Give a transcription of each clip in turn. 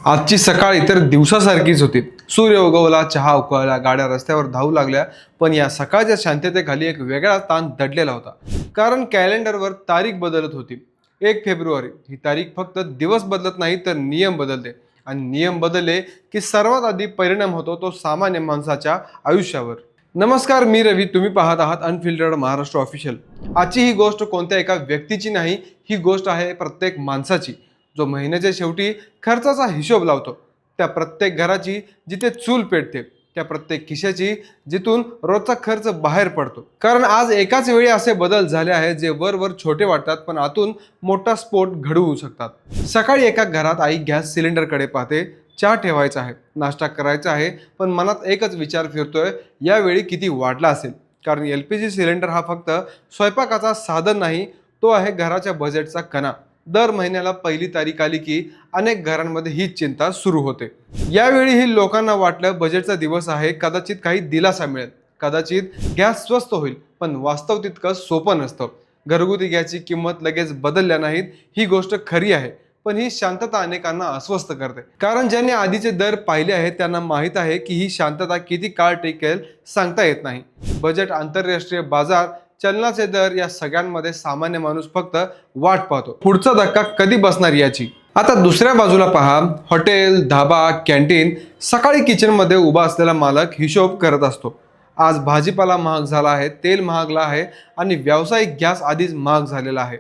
आजची सकाळ इतर दिवसासारखीच होती। सूर्य उगवला, चहा उकळला, गाड्या रस्त्यावर धावू लागल्या, पण या सकाळच्या शांततेखाली एक वेगळा ताण दडलेला होता। कारण कॅलेंडरवर तारीख बदलत होती। 1 फेब्रुवारी ही तारीख फक्त दिवस बदलत नाही तर नियम बदलते, आणि नियम बदलले की सर्वात आधी परिणाम होतो तो सामान्य माणसाच्या आयुष्यावर। नमस्कार, मी रवी, तुम्ही पाहत आहात अनफिल्टर्ड महाराष्ट्र ऑफिशियल। आजची ही गोष्ट कोणत्या एका व्यक्तीची नाही, ही गोष्ट आहे प्रत्येक माणसाची, जो महिन्याच्या शेवटी खर्चाचा हिशोब लावतो, त्या प्रत्येक घराची जिथे चूल पेटते, त्या प्रत्येक खिशाची जिथून रोजचा खर्च बाहेर पडतो। कारण आज एकाच वेळी असे बदल झाले आहेत जे वर छोटे वाटतात पण आतून मोठा स्फोट घडवू शकतात। सकाळी एका घरात आई गॅस सिलेंडरकडे पाहते, चहा ठेवायचा आहे, नाश्ता करायचा आहे, पण मनात एकच विचार फिरतोय, यावेळी किती वाढला असेल। कारण LPG सिलेंडर हा फक्त स्वयंपाकाचा साधन नाही, तो आहे घराच्या बजेटचा कणा। दर महिन्याला पहिली तारीख आली की अनेक घरांमध्ये हीच चिंता सुरू होते। यावेळीही लोकांना वाटलं बजेटचा दिवस आहे, कदाचित काही दिलासा मिळेल, कदाचित गॅस स्वस्त होईल, पण वास्तव तितकं सोपं नसतं। घरगुती गॅसची किंमत लगेच बदलल्या नाहीत, ही गोष्ट खरी आहे, पण ही शांतता अनेकांना अस्वस्थ करते। कारण ज्यांनी आधीचे दर पाहिले आहेत त्यांना माहीत आहे की ही शांतता किती काळ टिकेल सांगता येत नाही। बजेट, आंतरराष्ट्रीय बाजार, चलनाचे दर, या सगळ्यांमध्ये सामान्य माणूस फक्त वाट पाहतो, पुढचा धक्का कधी बसणार याची। आता दुसऱ्या बाजूला पहा, हॉटेल, धाबा, कॅन्टीन। सकाळी किचनमध्ये उभा असलेला मालक हिशोब करत असतो। आज भाजीपाला महाग झाला आहे, तेल महागला आहे, आणि व्यावसायिक गॅस आधीच महाग झालेला आहे।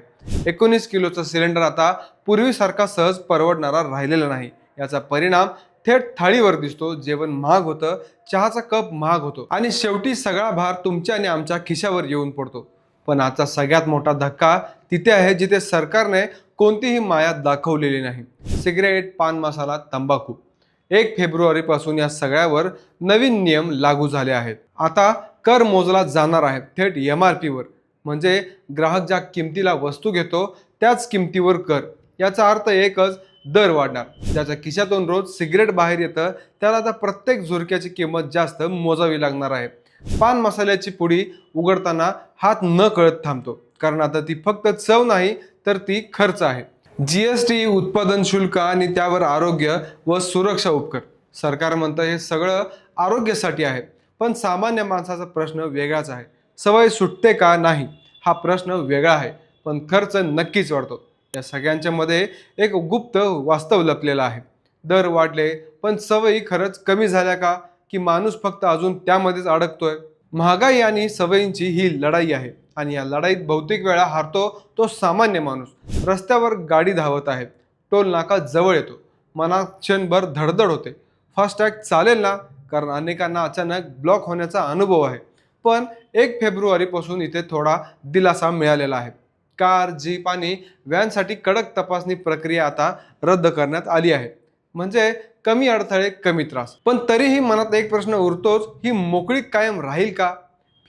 19 किलोचा सिलेंडर आता पूर्वीसारखा सहज परवडणारा राहिलेला नाही। याचा परिणाम थेट थाळीवर दिसतो। जेवण महाग होतं, चहाचा कप महाग होतो, आणि शेवटी सगळा भार तुमच्या आणि आमच्या खिशावर येऊन पडतो। पण आजचा सगळ्यात मोठा धक्का तिथे आहे जिथे सरकारने कोणतीही माया दाखवलेली नाही। सिगरेट, पान मसाला, तंबाखू। 1 फेब्रुवारी पासून या सगळ्यावर नवीन नियम लागू झाले आहेत। आता कर मोजला जाणार आहे थेट MRP वर, म्हणजे ग्राहक ज्या किमतीला वस्तू घेतो त्याच किमतीवर कर। याचा अर्थ एकच, दर वाढणार। ज्याच्या खिशातून रोज सिगरेट बाहेर येतं त्याला आता प्रत्येक झुरक्याची किंमत जास्त मोजावी लागणार आहे। पान मसाल्याची पुडी उघडताना हात न कळत थांबतो, कारण आता ती फक्त चव नाही तर ती खर्च आहे। GST, उत्पादन शुल्क, आणि त्यावर आरोग्य व सुरक्षा उपकर। सरकार म्हणतं हे सगळं आरोग्यासाठी आहे, पण सामान्य माणसाचा प्रश्न वेगळाच आहे। सवय सुटते का नाही हा प्रश्न वेगळा आहे, पण खर्च नक्कीच वाढतो। या सगळ्यांच्या मध्ये एक गुप्त वास्तव लपलेला आहे। दर वाढले पण सवयी खरंच कमी झाल्या का, की माणूस फक्त अजून त्यामध्येच अडकतोय? महागाई आणि सवयींची ही लढाई आहे, आणि या लढाईत बहुतेक वेळा हारतो तो सामान्य माणूस। रस्त्यावर गाडी धावत आहे, टोल नाका जवळ येतो, मनात क्षणभर धडधड होते, फास्टॅग चालेल ना? कारण अनेकांना अचानक ब्लॉक होण्याचा अनुभव आहे। पण 1 फेब्रुवारी पासून इथे थोडा दिलासा मिळालेला आहे। कार, जीप आणि व्हॅनसाठी कडक तपासणी प्रक्रिया आता रद्द करण्यात आली आहे, म्हणजे कमी अडथळे, कमी त्रास। पण तरीही मनात एक प्रश्न उरतोच, ही मोकळीक कायम राहील का?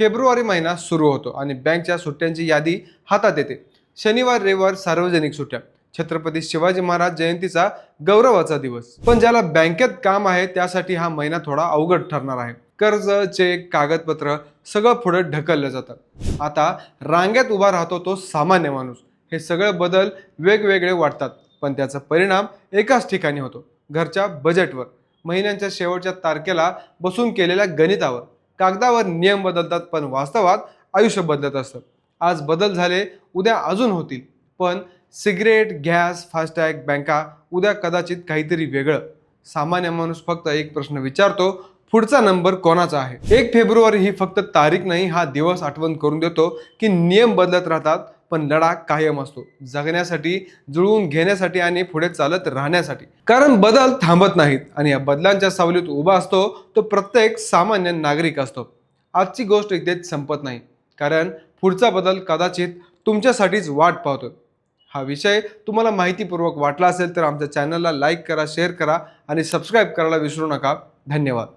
फेब्रुवारी महिना सुरू होतो आणि बँकच्या सुट्ट्यांची यादी हातात येते। शनिवार, रविवार सार्वजनिक सुट्ट्या, छत्रपती शिवाजी महाराज जयंतीचा गौरवाचा दिवस। पण ज्याला बँकेत काम आहे त्यासाठी हा महिना थोडा अवघड ठरणार आहे। कर्ज, चेक, कागदपत्र सगळं पुढे ढकललं जातं। आता रांगेत उभा राहतो तो सामान्य माणूस। हे सगळे बदल वेगवेगळे वाटतात, पण त्याचा परिणाम एकाच ठिकाणी होतो, घरच्या बजेटवर। महिन्यांच्या शेवटच्या तारखेला बसून केलेल्या गणितावर। कागदावर नियम बदलतात पण वास्तवात आयुष्य बदलत असतं। आज बदल झाले, उद्या अजून होतील, पण सिगरेट, गॅस, फास्टॅग, बँका, उद्या कदाचित काहीतरी वेगळं। सामान्य माणूस फक्त एक प्रश्न विचारतो, पुढचा नंबर कोणाचा आहे? 1 फेब्रुवारी ही फक्त तारीख नाही, हा दिवस आठवण करून देतो की नियम बदलत राहतात, पण लढा कायम असतो, जगण्यासाठी, जुळवून घेण्यासाठी, आणि पुढे चालत राहण्यासाठी। कारण बदल थांबत नाहीत, आणि या बदलांच्या सावलीत उभा असतो तो प्रत्येक सामान्य नागरिक असतो। आजची गोष्ट इथेच संपत नाही, कारण पुढचा बदल कदाचित तुमच्यासाठीच वाट पाहतो। हा विषय तुम्हाला माहितीपूर्वक वाटला असेल तर आमच्या चॅनलला लाईक करा, शेअर करा, आणि सबस्क्राईब करायला विसरू नका। धन्यवाद।